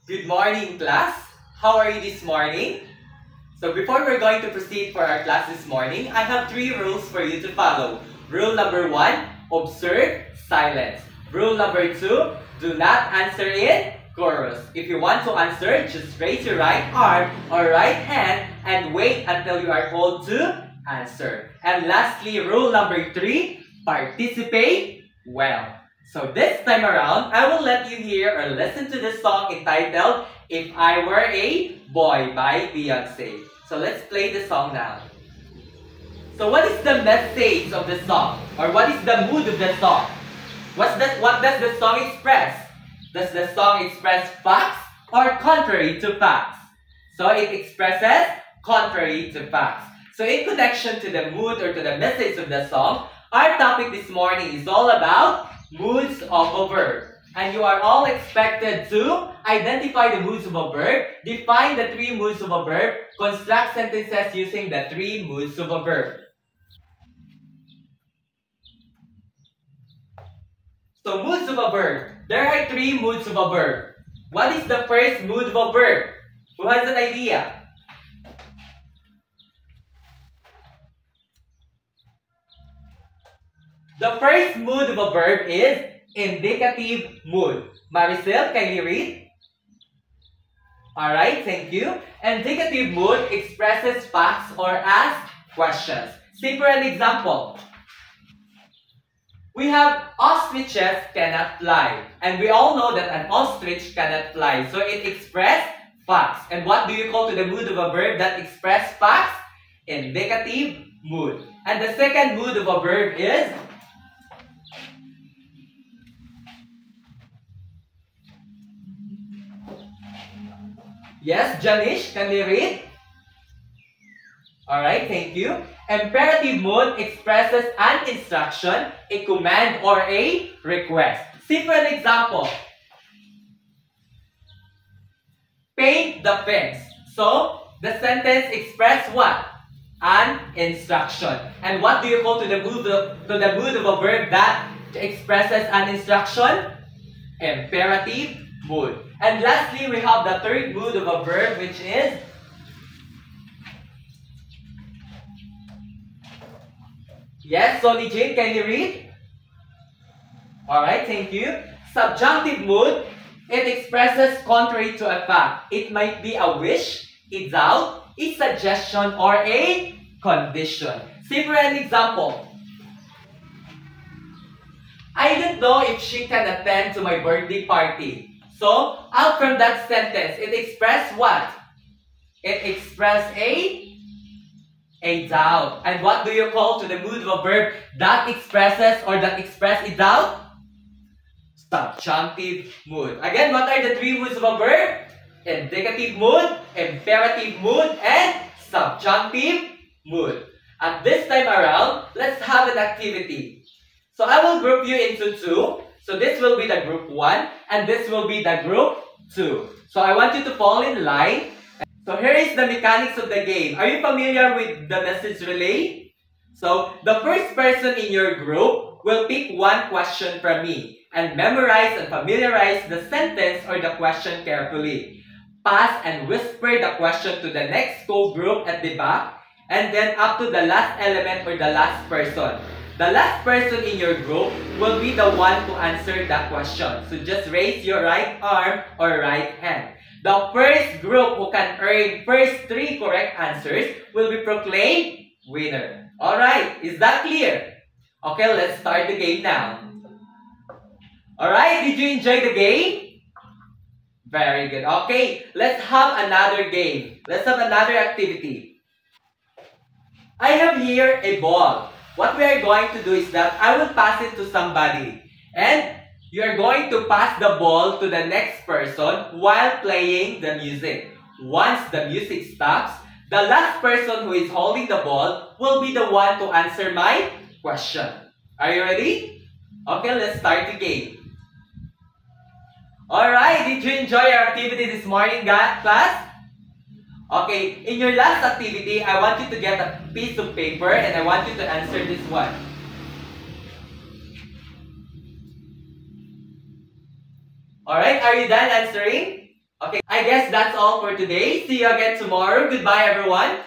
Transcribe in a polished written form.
Good morning, class. How are you this morning? So before we're going to proceed for our class this morning, I have 3 rules for you to follow. Rule number 1, observe silence. Rule number 2, do not answer in chorus. If you want to answer, just raise your right arm or right hand and wait until you are told to answer. And lastly, rule number 3, participate well. So this time around, I will let you hear or listen to the song entitled If I Were a Boy by Beyonce. So let's play the song now. So what is the message of the song? Or what is the mood of the song? What does the song express? Does the song express facts or contrary to facts? So it expresses contrary to facts. So in connection to the mood or to the message of the song, our topic this morning is all about moods of a verb. And you are all expected to identify the moods of a verb, define the 3 moods of a verb, construct sentences using the 3 moods of a verb. So moods of a verb. There are 3 moods of a verb. What is the first mood of a verb? Who has an idea? The first mood of a verb is indicative mood. Maricel, can you read? Alright, thank you. Indicative mood expresses facts or asks questions. See for an example. We have ostriches cannot fly. And we all know that an ostrich cannot fly. So it expresses facts. And what do you call to the mood of a verb that expresses facts? Indicative mood. And the second mood of a verb is yes, Janish, can you read? Alright, thank you. Imperative mood expresses an instruction, a command, or a request. See for an example. Paint the fence. So, the sentence expresses what? An instruction. And what do you call to the mood of a verb that expresses an instruction? Imperative mood. And lastly, we have the third mood of a verb, which is yes, Sonny Jane, can you read? Alright, thank you. Subjunctive mood, it expresses contrary to a fact. It might be a wish, a doubt, a suggestion, or a condition. See for an example. I don't know if she can attend to my birthday party. So, out from that sentence, it expresses what? It expresses a doubt. And what do you call to the mood of a verb that expresses or that expresses a doubt? Subjunctive mood. Again, what are the 3 moods of a verb? Indicative mood, imperative mood, and subjunctive mood. At this time around, let's have an activity. So I will group you into 2. So this will be the group 1 and this will be the group 2. So I want you to fall in line. So here is the mechanics of the game. Are you familiar with the message relay? So the first person in your group will pick 1 question from me and memorize and familiarize the sentence or the question carefully. Pass and whisper the question to the next co-group at the back and then up to the last element or the last person. The last person in your group will be the one to answer that question. So just raise your right arm or right hand. The first group who can earn first 3 correct answers will be proclaimed winner. Alright, is that clear? Okay, let's start the game now. Alright, did you enjoy the game? Very good. Okay, let's have another game. Let's have another activity. I have here a ball. What we are going to do is that I will pass it to somebody. And you are going to pass the ball to the next person while playing the music. Once the music stops, the last person who is holding the ball will be the one to answer my question. Are you ready? Okay, let's start the game. Alright, did you enjoy your activity this morning, class? Okay, in your last activity, I want you to get a piece of paper and I want you to answer this one. Alright, are you done answering? Okay, I guess that's all for today. See you again tomorrow. Goodbye, everyone.